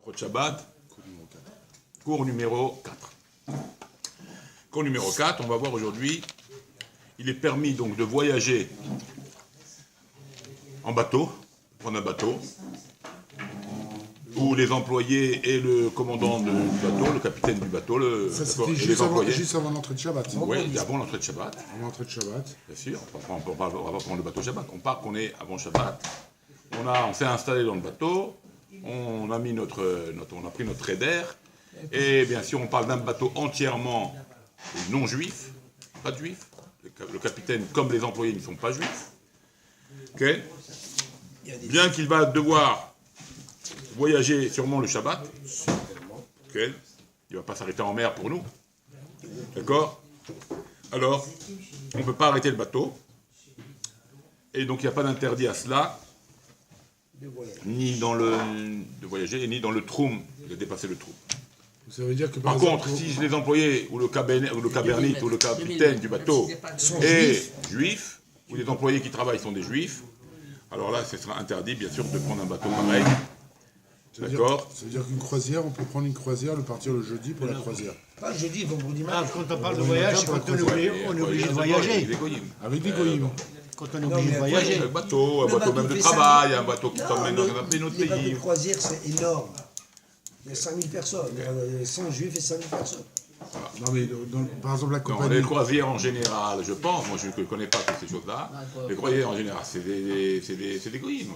Pro Shabbat, cours numéro 4. Cours numéro 4, on va voir aujourd'hui, il est permis donc de voyager en bateau, prendre un bateau, où les employés et le commandant du bateau, le capitaine du bateau, ça c'était juste avant l'entrée de Shabbat. Oui, avant l'entrée de Shabbat. Avant l'entrée de Shabbat. Bien sûr, on va prendre le bateau Shabbat. On part qu'on est avant Shabbat. On s'est installé dans le bateau, on a pris notre raider, et bien sûr on parle d'un bateau entièrement non juif, pas de juifs. Le capitaine comme les employés ne sont pas juifs. Okay. Bien qu'il va devoir voyager sûrement le Shabbat. Okay. Il ne va pas s'arrêter en mer pour nous. D'accord? Alors, on ne peut pas arrêter le bateau. Et donc il n'y a pas d'interdit à cela, ni dans de voyager, ni dans le troum, de dépasser le troum. Ça veut dire que par contre, si les employés ou le cabernite ou le capitaine du bateau est juif, ou les employés qui travaillent sont des juifs, alors là, ce sera interdit, bien sûr, de prendre un bateau pareil. D'accord. Ça veut dire qu'une croisière, on peut prendre une croisière, partir le jeudi pour la croisière. Pas jeudi, vendredi matin. Quand on parle de voyage, c'est quand on est obligé de voyager. Avec des goyim. Quand on est obligé de voyager. Un bateau même de travail, un bateau qui t'emmène dans un autre pays. Les bateaux de croisière, c'est énorme. Il y a 5000 personnes, 100 juifs et 5000 personnes. Voilà. Non mais par exemple la compagnie... les croisières en général, je pense, moi je ne connais pas toutes ces choses-là, les croisières en général, c'est des goyim.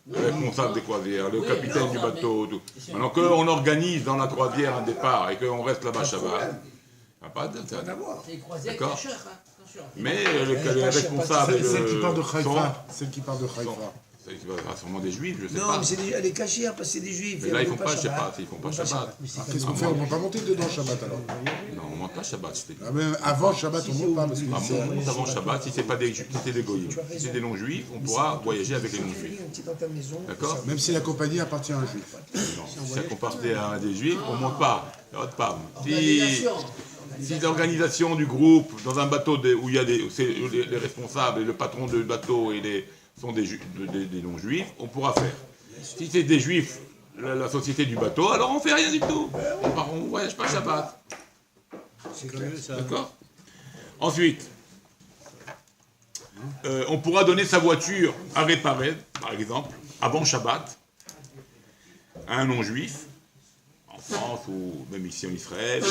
Le responsable des croisières, le capitaine du bateau, tout. Maintenant qu'on organise dans la croisière un départ et qu'on reste là-bas Shabbat, il n'y a pas d'intérêt. D'accord. Mais le responsable... Celle qui part de Haïfa. Celle qui part de Haïfa. C'est sûrement des juifs, je sais pas. Non, mais elle est cachère parce que c'est des juifs. Mais là, ils font pas Shabbat, ils font pas Shabbat. Qu'est-ce qu'on fait? On ne va pas monter dedans Shabbat alors? Non, on ne monte pas Shabbat, je t'ai dit. Même avant Shabbat, on ne monte pas. Parce que on monte avant Shabbat, si ce n'est pas des juifs, si c'est des goyim. Si c'est des non-juifs, on pourra voyager avec les non-juifs. D'accord? même si la compagnie appartient à un juif. Non, si ça appartient à des juifs, on ne monte pas. Si l'organisation du groupe, dans un bateau où il y a les responsables, et le patron du bateau sont des non-juifs, on pourra faire. Si c'est des juifs, la société du bateau, alors on ne fait rien du tout. On ne voyage pas Shabbat. D'accord? Ensuite, on pourra donner sa voiture à réparer, par exemple, avant Shabbat, à un non-juif, en France ou même ici en Israël.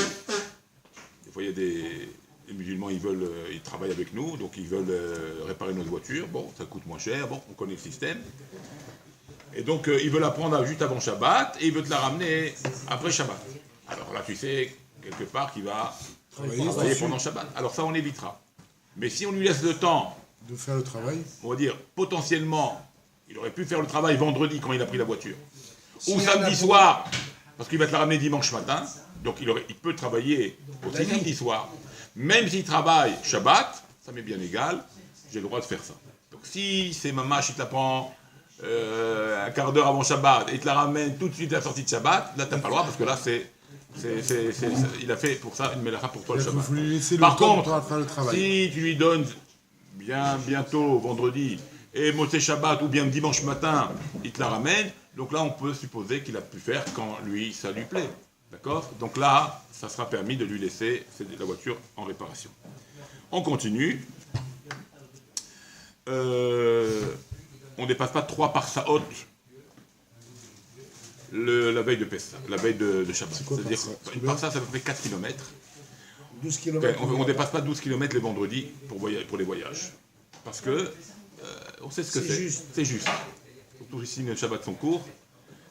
Des fois, il y a les musulmans, ils travaillent avec nous, donc ils veulent réparer notre voiture. Bon, ça coûte moins cher, bon, on connaît le système. Et donc, ils veulent la prendre juste avant Shabbat, et ils veulent te la ramener après Shabbat. Alors là, tu sais, quelque part, qu'il va travailler pendant Shabbat. Alors ça, on évitera. Mais si on lui laisse le temps de faire le travail, on va dire, potentiellement, il aurait pu faire le travail vendredi quand il a pris la voiture. Ou samedi soir, parce qu'il va te la ramener dimanche matin. Donc il peut travailler aussi samedi soir. Même s'il travaille Shabbat, ça m'est bien égal, j'ai le droit de faire ça. Donc si c'est mamache, il te la prend un quart d'heure avant Shabbat et te la ramène tout de suite à la sortie de Shabbat, là tu n'as pas le droit parce que là il a fait pour ça une mélacha pour toi le Shabbat. Par contre, si tu lui donnes bientôt vendredi et Motzei Shabbat ou bien dimanche matin, il te la ramène, donc là on peut supposer qu'il a pu faire quand lui ça lui plaît. D'accord? Donc là, ça sera permis de lui laisser la voiture en réparation. On continue. On ne dépasse pas 3 parsaot la veille de Pessah, la veille de Shabbat. C'est-à-dire une parsa, ça fait 4 km. 12 km. On ne dépasse pas 12 km les vendredis pour les voyages. Parce que on sait ce que c'est. C'est juste. Surtout ici, les Shabbats sont courts.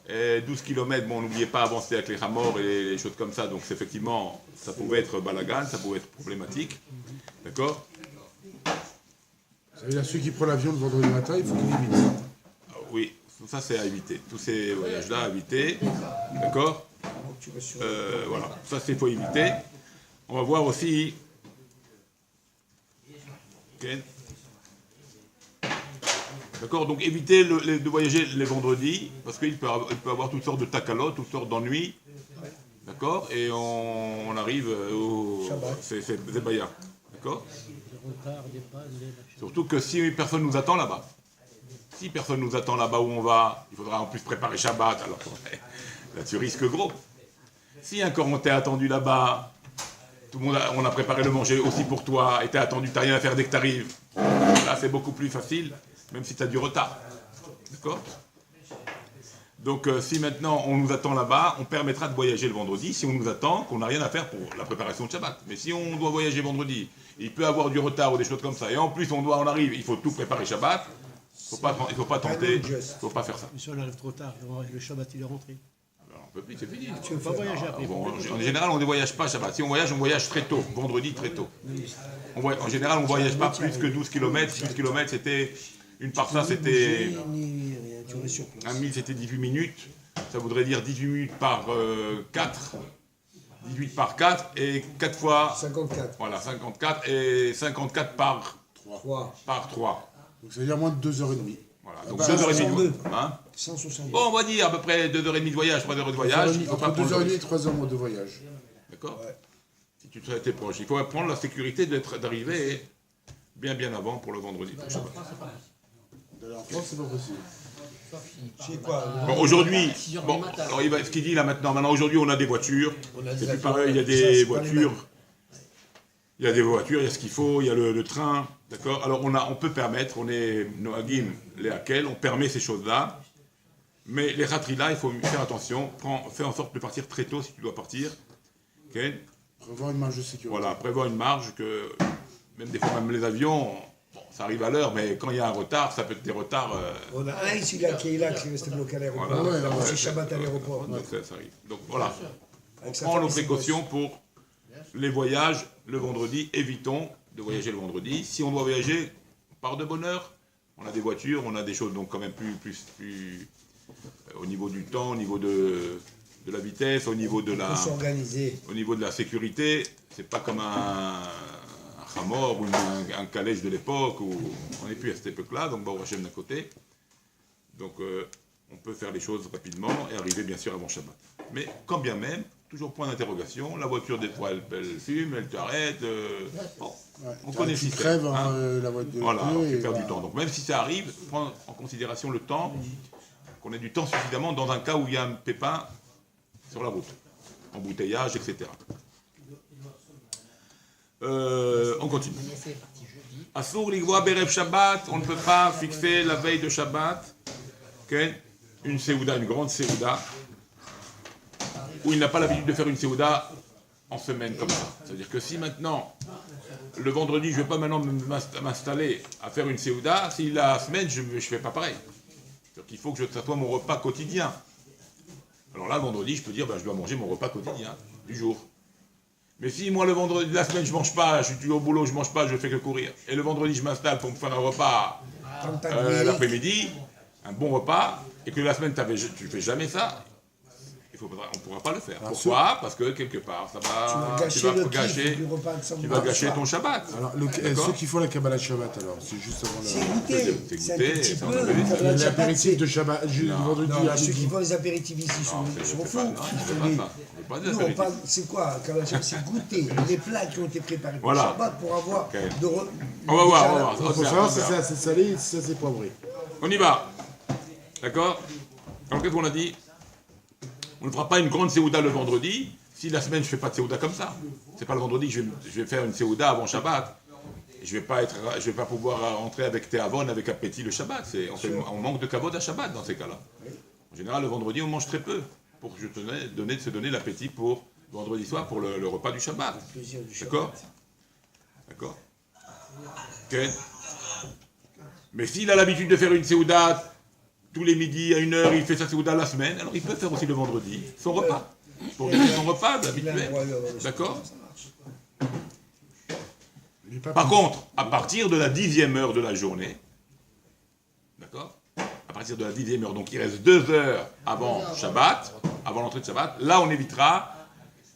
Et 12 km, bon, n'oubliez pas avancer avec les ramors et les choses comme ça, donc effectivement, ça pouvait être balagan, ça pouvait être problématique. D'accord? Ça veut dire ceux qui prennent l'avion le vendredi matin, il faut qu'ils évitent ça. Oui, ça c'est à éviter. Tous ces voyages-là à éviter. D'accord? Voilà, ça c'est faut éviter. On va voir aussi. Okay. D'accord, donc évitez de voyager les vendredis, parce qu'il peut avoir toutes sortes de takalos, toutes sortes d'ennuis. D'accord? Et on arrive au... C'est Zebaya. D'accord? Surtout que si personne nous attend là-bas, où on va, il faudra en plus préparer Shabbat. Alors, Là, tu risques gros. Si encore on t'est attendu là-bas, tout le monde on a préparé le manger aussi pour toi, et t'es attendu, t'as rien à faire dès que t'arrives, là c'est beaucoup plus facile, même si t'as du retard. D'accord? Donc si maintenant on nous attend là-bas, on permettra de voyager le vendredi, si on nous attend, qu'on n'a rien à faire pour la préparation de Shabbat. Mais si on doit voyager vendredi, il peut avoir du retard ou des choses comme ça, et en plus on arrive, il faut tout préparer Shabbat, il ne faut pas tenter, il ne faut pas faire ça. Mais si on arrive trop tard, le Shabbat il est rentré. Alors, on peut plus, c'est fini. Tu ne peux pas voyager après. Bon, en général, on ne voyage pas Shabbat. Si on voyage très tôt, vendredi très tôt. En général, on ne voyage pas plus que 12 km. 12 km, c'était... Une parsa, c'était... Un mille, c'était 18 minutes. Ça voudrait dire 18 minutes par 4. 18 par 4 et 4 fois... 54. Voilà, 54 et 54 par 3. Par 3. Donc ça veut dire moins de 2h30. Voilà, donc bah, 2h30 de... 162. Bon, on va dire à peu près 2h30 de voyage, 3h de voyage. Il faut pas Entre prendre 2h30 et 3h de voyage. D'accord. Ouais. Si tu te proche. Il faut prendre la sécurité d'arriver bien avant pour le vendredi. Pour Shabbat. En France, c'est pas possible. C'est quoi? Bon, aujourd'hui, bon, alors ce qu'il dit là maintenant, aujourd'hui on a des voitures, c'est plus pareil, il y a des voitures, il y a ce qu'il faut, il y a le train, d'accord. Alors on peut permettre, on est Noagim, les Hakel, on permet ces choses-là, mais les ratrilas, il faut faire attention, fais en sorte de partir très tôt si tu dois partir, ok. Prévoir une marge de sécurité. Voilà, prévoir une marge que, même des fois même les avions, bon, ça arrive à l'heure, mais quand il y a un retard, ça peut être des retards... On a un ici là qui est là, qui reste bloqué à l'aéroport. Voilà, C'est Shabbat à l'aéroport. donc ça arrive. Donc voilà, on Avec sa prend nos famille, précautions pour les voyages le vendredi. Évitons de voyager le vendredi. Si on doit voyager, on part de bonne heure. On a des voitures, on a des choses donc quand même plus au niveau du temps, au niveau de la vitesse, au niveau de on peut s'organiser. la sécurité. C'est pas comme un Hamor ou un calèche de l'époque où on n'est plus à cette époque-là, donc Baruch Hashem d'un côté. Donc on peut faire les choses rapidement et arriver bien sûr avant Shabbat. Mais quand bien même, toujours point d'interrogation, la voiture des fois elle fume, elle t'arrête, bon, on connaît le Tu système. crèves la voiture. Voilà, alors tu perds voilà. du temps. Donc même si ça arrive, prends en considération le temps, qu'on ait du temps suffisamment dans un cas où il y a un pépin sur la route, embouteillage, etc. On continue. Assour ligvoa berev Shabbat, on ne peut pas fixer la veille de Shabbat, okay, une séouda, une grande séouda, où il n'a pas l'habitude de faire une séouda en semaine comme ça. C'est-à-dire que si maintenant, le vendredi, je ne vais pas maintenant m'installer à faire une séouda, si la semaine, je ne fais pas pareil. Donc il faut que ça soit mon repas quotidien. Alors là, le vendredi, je peux dire, ben, je dois manger mon repas quotidien du jour. Mais si moi, le vendredi de la semaine, je ne mange pas, je suis toujours au boulot, je ne mange pas, je fais que courir, et le vendredi, je m'installe pour me faire un repas l'après-midi, un bon repas, et que la semaine, tu ne fais jamais ça, on ne pourra pas le faire. Pourquoi? Parce que quelque part, ça va, tu vas gâcher ton Shabbat. Alors, ceux qui font la Kabbalah Shabbat, alors, c'est juste avant C'est le... goûté. C'est C'est un goûté, petit c'est peu. un apéritif. Kabbalah Shabbat, L'apéritif de Shabbat, vendredi non, à ceux qui midi. font les apéritifs ici sont fous. Nous, on parle, c'est quoi Kabbalah Shabbat? C'est goûter les plats qui ont été préparés pour Voilà. Shabbat pour avoir... Okay. On va voir. Il faut savoir si c'est assez salé, si c'est assez poivré. On y va. D'accord? Alors qu'est-ce qu'on a dit? On ne fera pas une grande séouda le vendredi, si la semaine je ne fais pas de séouda comme ça. C'est pas le vendredi que je vais faire une séouda avant Shabbat. Et je vais pas pouvoir rentrer avec Théavon, avec appétit le Shabbat. On manque de kavod à Shabbat dans ces cas-là. En général, le vendredi, on mange très peu, pour se donner l'appétit pour le vendredi soir, pour le repas du Shabbat. D'accord? D'accord? Ok. Mais s'il a l'habitude de faire une séouda tous les midis à 1h, il fait sa séouda la semaine, alors il peut faire aussi le vendredi son repas. Pour lui son repas habituel. D'accord? Par contre, à partir de la 10e heure de la journée, d'accord? À partir de la 10e heure, donc il reste 2 heures avant Shabbat, avant l'entrée de Shabbat, là on évitera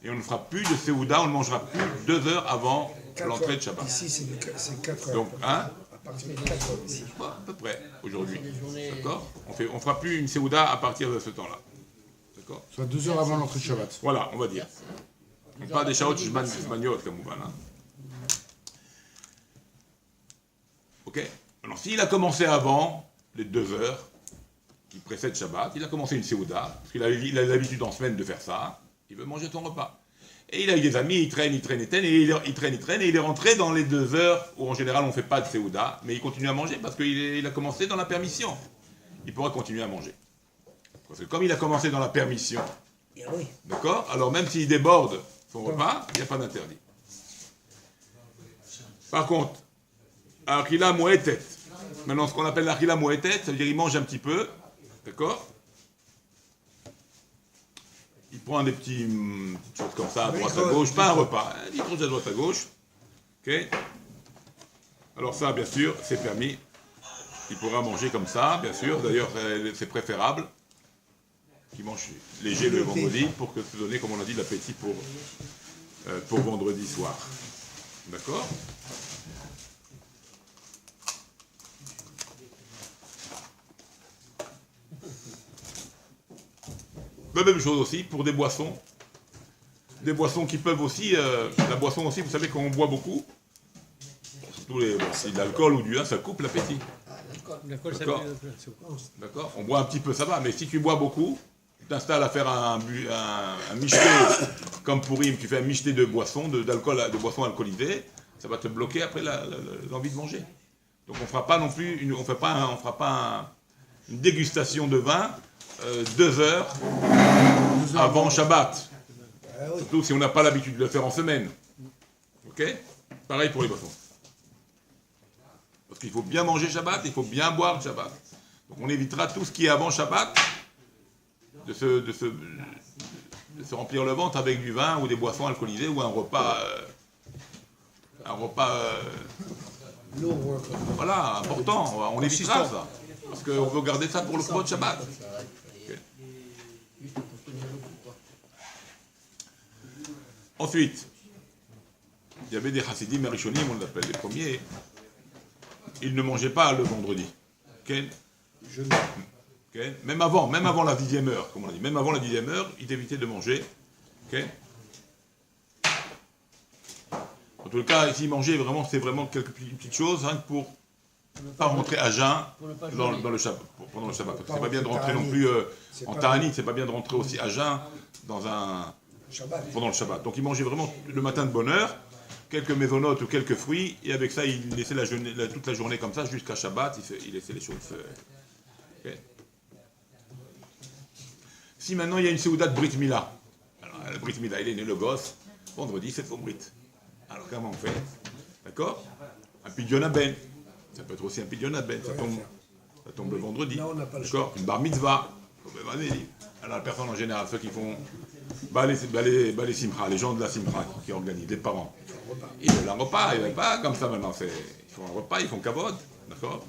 et on ne fera plus de séouda, on ne mangera plus 2 heures avant l'entrée de Shabbat. Ici, c'est 4 heures. Donc, hein? À partir de 4 heures ici. Bon, à peu près, aujourd'hui. D'accord? On fera plus une séouda à partir de ce temps-là. D'accord? Soit 2 heures avant l'entrée de Shabbat. Voilà, on va dire. Pas des shaot zmaniot, comme on va là. Ok? Alors, s'il a commencé avant les 2 heures, qui précède Shabbat, il a commencé une Séouda, parce qu'il a l'habitude en semaine de faire ça, il veut manger son repas. Et il a eu des amis, il traîne, et il est rentré dans les 2 heures où en général on ne fait pas de Séouda, mais il continue à manger parce qu'il a commencé dans la permission. Il pourra continuer à manger. Parce que comme il a commencé dans la permission, d'accord, alors même s'il déborde son repas, il n'y a pas d'interdit. Par contre, Achila Moetet. Maintenant, ce qu'on appelle l'Achila Moetet, ça veut dire qu'il mange un petit peu, d'accord? Il prend des petites choses comme ça, à droite à gauche, pas un repas, des trucs à droite à gauche. Ok? Alors ça, bien sûr, c'est permis. Il pourra manger comme ça, bien sûr. D'ailleurs, c'est préférable qu'il mange léger le vendredi pour que te donner, comme on a dit, l'appétit pour vendredi soir. D'accord? La même chose aussi pour des boissons qui peuvent aussi, la boisson aussi, vous savez, quand on boit beaucoup, surtout si de l'alcool ou du vin, ça coupe l'appétit. L'alcool, ça D'accord. met D'accord. On boit un petit peu, ça va, mais si tu bois beaucoup, tu t'installes à faire un michté, comme pour Rim, tu fais un michté de boissons, de boissons alcoolisées, ça va te bloquer après l'envie de manger. Donc on fera pas non plus, on fera pas une dégustation de vin 2 heures avant Shabbat. Surtout si on n'a pas l'habitude de le faire en semaine. Ok? Pareil pour les boissons. Parce qu'il faut bien manger Shabbat, il faut bien boire Shabbat. Donc on évitera tout ce qui est avant Shabbat, de se remplir le ventre avec du vin ou des boissons alcoolisées ou un repas voilà, important. On évitera ça. Parce qu'on veut garder ça pour le Kvod Shabbat. Okay. Ensuite, il y avait des chassidim Rishonim, on l'appelle les premiers. Ils ne mangeaient pas le vendredi. Okay. Okay. Même avant la 10e heure, comme on a dit. Même avant la 10e heure, ils évitaient de manger. Okay. En tout cas, s'ils mangeaient vraiment, c'est vraiment quelques petites choses hein, pour ne pas rentrer à jeun dans le Shabbat, pendant le Shabbat. Parce que c'est pas bien de rentrer non plus en Ta'anit, c'est pas bien de rentrer aussi à jeun pendant le Shabbat. Donc ils mangeaient vraiment le matin de bonne heure, quelques maisonnottes ou quelques fruits, et avec ça ils laissaient toute la journée comme ça jusqu'à Shabbat, ils laissaient les choses. Okay. Si maintenant il y a une Séouda de Brit Mila, alors le Brit Mila, il est né le gosse, vendredi c'est faux Brit. Alors comment on fait? D'accord? Un pidyon ben. Ça peut être aussi un pidyon ben, ça tombe le vendredi. D'accord? Une bar mitzvah. Alors la personne en général, ceux qui font les simcha, les gens de la simcha qui organisent, les parents, ils veulent un repas, ils ne veulent pas comme ça maintenant. Ils font un repas, ils font kavod. D'accord?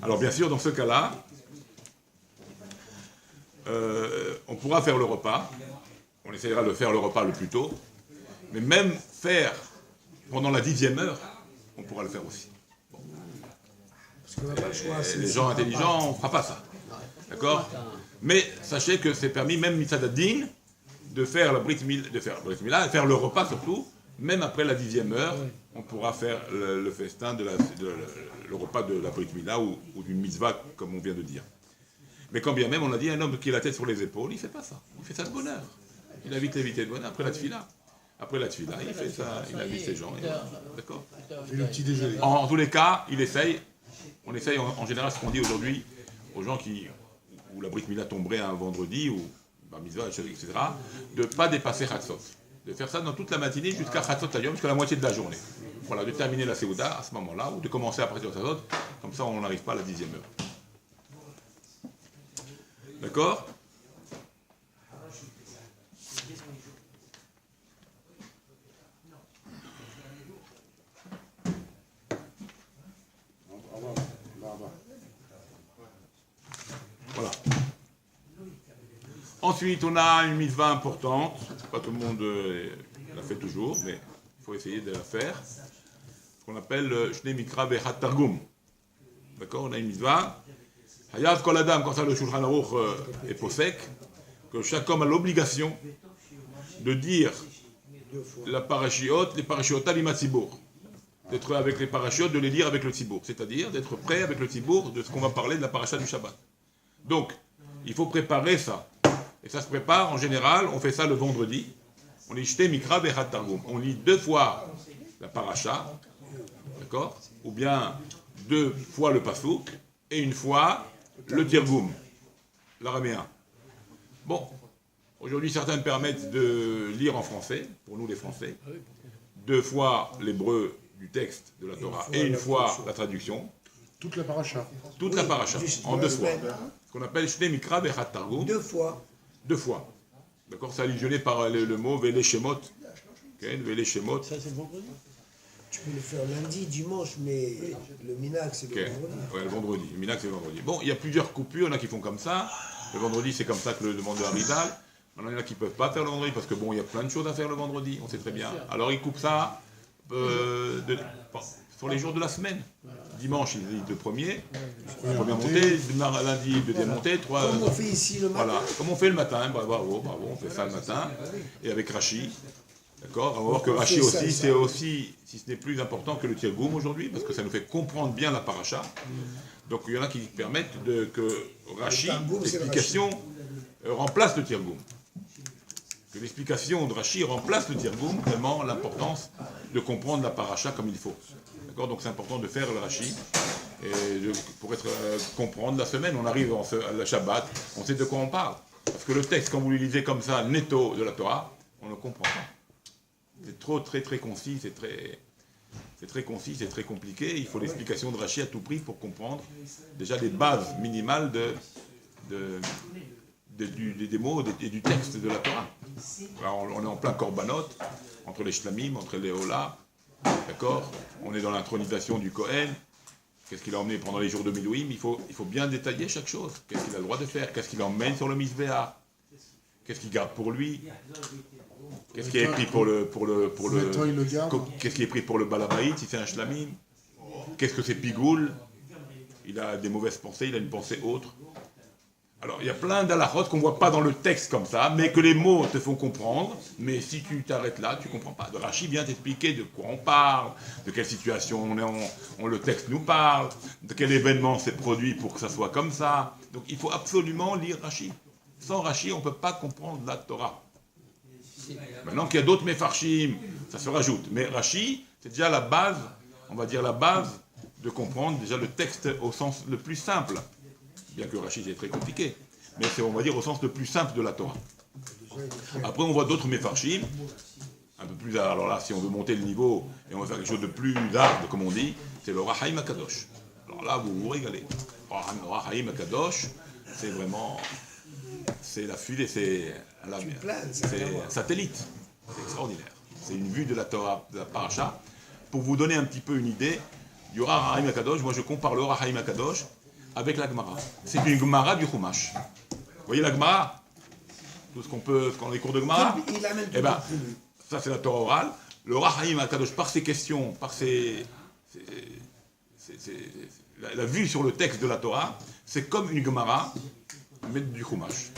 Alors bien sûr, dans ce cas-là, on pourra faire le repas. On essaiera de faire le repas le plus tôt. Mais même faire pendant la 10e heure, on pourra le faire aussi. Bon. Parce qu'on n'a pas le choix. Les gens intelligents, on ne fera pas ça. D'accord? Mais sachez que c'est permis, même Mitzadadin, de faire la Brit Mila, et faire le repas surtout, même après la 10e heure, on pourra faire le festin, le repas de la Brit Mila ou d'une mitzvah, comme on vient de dire. Mais quand bien même, on a dit un homme qui a la tête sur les épaules, il ne fait pas ça. Il fait ça de bonne heure. Il a vite évité de bonne heure après la tefila. Après la tefila, il fait ça, il invite ses gens. D'accord. Le petit déjeuner. En tous les cas, on essaye en général ce qu'on dit aujourd'hui aux gens où la Brit Mila tomberait un vendredi ou bar mitzvah, etc., de ne pas dépasser Chatzot. De faire ça dans toute la matinée jusqu'à Chatzot Hayom, jusqu'à la moitié de la journée. Voilà, de terminer la Séouda à ce moment-là, ou de commencer à partir de Chatzot, comme ça on n'arrive pas à la 10e heure. D'accord? Voilà. Ensuite, on a une mitzvah importante. Pas tout le monde la fait toujours, mais il faut essayer de la faire. Ce qu'on appelle Shnei Mikra Vechat Targum. D'accord? On a une mitzvah. Hayat Kol Adam, quand ça le Shulchan Aruch est posek, que chaque homme a l'obligation de dire les parashiot alimat tzibur. D'être avec les parashiot, de les lire avec le tzibur. C'est-à-dire d'être prêt avec le tzibur de ce qu'on va parler de la parasha du Shabbat. Donc, il faut préparer ça. Et ça se prépare, en général, on fait ça le vendredi. On lit Shte Mikra Vechat Targum. On lit 2 fois la paracha, d'accord? Ou bien 2 fois le Pasuk, et 1 fois le Tirgum, l'araméen. Bon, aujourd'hui certains permettent de lire en français, pour nous les Français, 2 fois l'hébreu du texte de la Torah, et 1 fois la traduction. Toute la paracha. Toute la paracha, en 2 fois. Ce qu'on appelle Shte Mikra Vechat Targum. 2 fois. 2 fois. D'accord, c'est allusionné par le mot Vele Shemot. Vele Shemot. Ça, c'est le vendredi. Tu peux le faire lundi, dimanche, mais le minac, c'est le vendredi. Ouais, le vendredi. Le minac, c'est le vendredi. Bon, il y a plusieurs coupures, il y en a qui font comme ça. Le vendredi, c'est comme ça que le demande le Harizal. Maintenant, il y en a qui ne peuvent pas faire le vendredi parce que bon, il y a plein de choses à faire le vendredi, on sait très bien. Alors, ils coupent ça sur les jours de la semaine. Dimanche, ils lisent le premier, la première montée, lundi, deuxième montée, Comme on fait ici le matin. Voilà, comme on fait le matin, bravo, on fait ça le matin, et avec Rashi. D'accord. On va voir que Rashi aussi, c'est aussi, si ce n'est plus important que le Tirgum aujourd'hui, parce que ça nous fait comprendre bien la paracha. Donc il y en a qui permettent que Rashi, l'explication, remplace le Tirgum. Que l'explication de Rashi remplace le Tirgum, vraiment l'importance de comprendre la paracha comme il faut. D'accord. Donc c'est important de faire le Rashi, pour comprendre la semaine. On arrive à la Shabbat, on sait de quoi on parle. Parce que le texte, quand vous le lisez comme ça, netto de la Torah, on ne comprend pas. C'est très concis, c'est très concis, c'est très compliqué. Il faut l'explication de Rashi à tout prix pour comprendre déjà les bases minimales des mots et du texte de la Torah. Alors, on est en plein korbanot, entre les shlamim, entre les hola, d'accord. On est dans l'intronisation du Kohen. Qu'est-ce qu'il a emmené pendant les jours de Milouim? Il faut bien détailler chaque chose. Qu'est-ce qu'il a le droit de faire? Qu'est-ce qu'il emmène sur le Mizbeah? Qu'est-ce qu'il garde pour lui? Qu'est-ce qui est pris pour le qu'est-ce qui est pris pour le balabaït si c'est un shlamim? Qu'est-ce que c'est pigoul? Il a des mauvaises pensées, il a une pensée autre. Alors il y a plein d'halachot qu'on ne voit pas dans le texte comme ça, mais que les mots te font comprendre. Mais si tu t'arrêtes là, tu ne comprends pas. Rashi vient t'expliquer de quoi on parle, de quelle situation le texte nous parle, de quel événement s'est produit pour que ça soit comme ça. Donc il faut absolument lire Rashi. Sans Rashi, on ne peut pas comprendre la Torah. Maintenant qu'il y a d'autres Mefarshim, ça se rajoute. Mais Rashi, c'est déjà la base, on va dire la base de comprendre déjà le texte au sens le plus simple. Bien que Rashi c'est très compliqué, mais c'est on va dire au sens le plus simple de la Torah. Après on voit d'autres Mefarshim, un peu plus, alors là si on veut monter le niveau et on va faire quelque chose de plus hard, comme on dit, c'est le Rahaim Akadosh. Alors là vous vous régalez. Rahaim Akadosh, c'est vraiment... C'est la fusée, c'est un satellite. C'est extraordinaire. C'est une vue de la Torah, de la paracha. Pour vous donner un petit peu une idée, il y aura Rahaim Akadosh. Moi, je compare le Rahaim Akadosh avec la Gemara. C'est une Gemara du Chumash. Vous voyez la Gemara? Tout ce qu'on peut, dans les cours de Gemara. Eh bien, ça c'est la Torah orale. Le Rahaim Akadosh, par ses questions, par la vue sur le texte de la Torah, c'est comme une Gemara, mais du Chumash.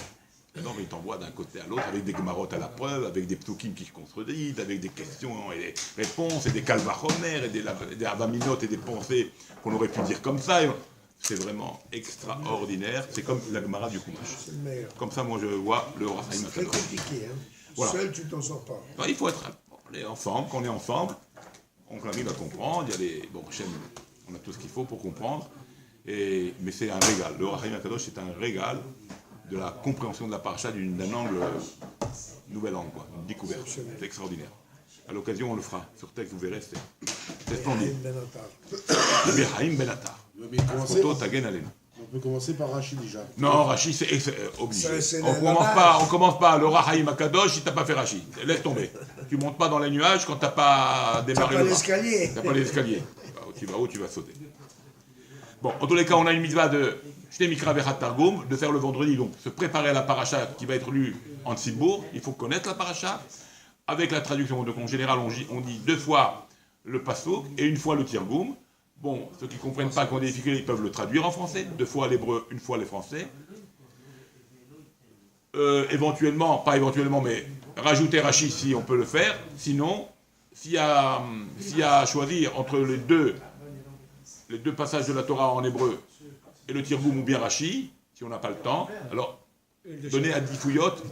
Non, mais il t'envoie d'un côté à l'autre avec des gemarotes à la preuve, avec des psukim qui se contredisent, avec des questions et des réponses, et des kalvachomer, et des avaminotes et des pensées qu'on aurait pu dire comme ça. C'est vraiment extraordinaire. C'est comme la Gemara du Chumash. Comme ça, moi, je vois le Rahaim Akadosh. C'est très compliqué, hein. Voilà. Seul, tu t'en sors pas. Non, il faut être ensemble. Quand on est ensemble, on arrive à comprendre. Il y a les... Bon, on a tout ce qu'il faut pour comprendre. Mais c'est un régal. Le Rahaim Akadosh, c'est un régal de la compréhension de la paracha d'un angle, nouvelle angle, quoi, une découverte. C'est extraordinaire. À l'occasion, on le fera. Sur texte, vous verrez, c'est splendide. Rahaim Ben Attar. On peut commencer par Rashi déjà. Non, Rashi, c'est obligé. On commence pas le Rahaim Akadosh si tu n'as pas fait Rashi. Laisse tomber. Tu montes pas dans les nuages quand tu n'as pas démarré le l'escalier. Tu n'as pas l'escalier. Tu vas sauter. Bon, en tous les cas, on a une mitzvah de Shte Mikra Vechat Targum, de faire le vendredi, donc se préparer à la paracha qui va être lue en Tzibur. Il faut connaître la paracha. Avec la traduction, donc en général, on dit 2 fois le Pasuk et 1 fois le Tirgum. Bon, ceux qui ne comprennent pas, qui ont des difficultés, ils peuvent le traduire en français. 2 fois l'hébreu, 1 fois les français. Éventuellement, pas éventuellement, mais rajouter Rashi si on peut le faire. Sinon, s'il y a à choisir entre les deux passages de la Torah en hébreu et le Tirgum ou bien Rashi, Si on n'a pas le temps, alors donner à 10 fouillottes,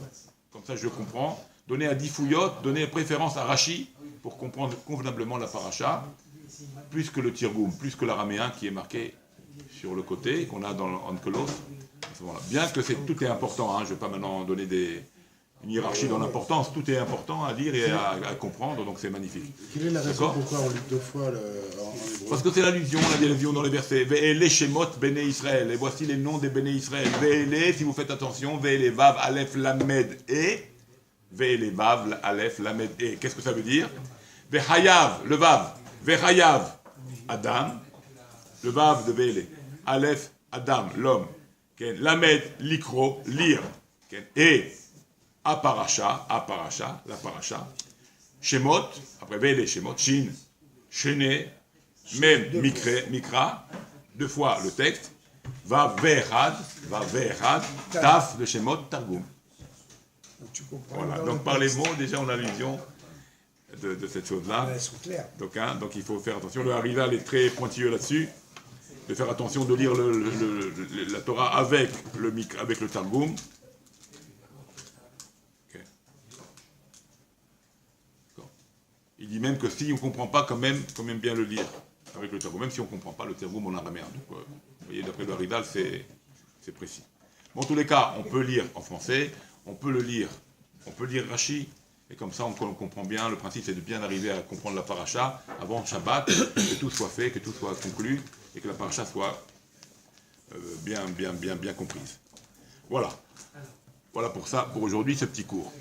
comme ça je comprends, donner à 10 fouillottes, donner préférence à Rachi pour comprendre convenablement la paracha, plus que le Tirgoum, plus que l'araméen qui est marqué sur le côté, qu'on a dans l'Onkelos. Bien que tout est important, hein, je ne vais pas maintenant donner une hiérarchie dans l'importance, tout est important à lire et à comprendre, donc c'est magnifique. Quelle est la raison pourquoi on lit 2 fois en hébreu? Parce que c'est l'allusion dans les versets. Ve'ele Shemot Bene Israël. Et voici les noms des Bene Israël. Ve'ele, si vous faites attention, Ve'ele Vav Aleph Lamed E. Ve'ele Vav Aleph Lamed E. Qu'est-ce que ça veut dire? Ve'hayav, le Vav. Ve'hayav, Adam. Le Vav de Ve'ele. Aleph, Adam, l'homme. Lamed, l'ikro, lire. Et Aparacha, la paracha. Shemot, après Ve'ele Shemot, Shin, Shene, même Mikra, 2 fois le texte, va Ve'echad, Taf de Shemot, Targum. Voilà, donc par les mots, déjà on a l'illusion de cette chose-là. Donc il faut faire attention. Le Harizal est très pointilleux là-dessus, de faire attention de lire la Torah avec le Targum. Il dit même que si on ne comprend pas, quand même bien le lire avec le Targum, même si on ne comprend pas le Targum en araméen. Donc, vous voyez, d'après le Harizal, c'est précis. Bon, en tous les cas, on peut lire en français, on peut lire Rashi, et comme ça, on comprend bien. Le principe, c'est de bien arriver à comprendre la paracha avant Shabbat, que tout soit fait, que tout soit conclu, et que la paracha soit bien comprise. Voilà. Voilà pour ça, pour aujourd'hui, ce petit cours.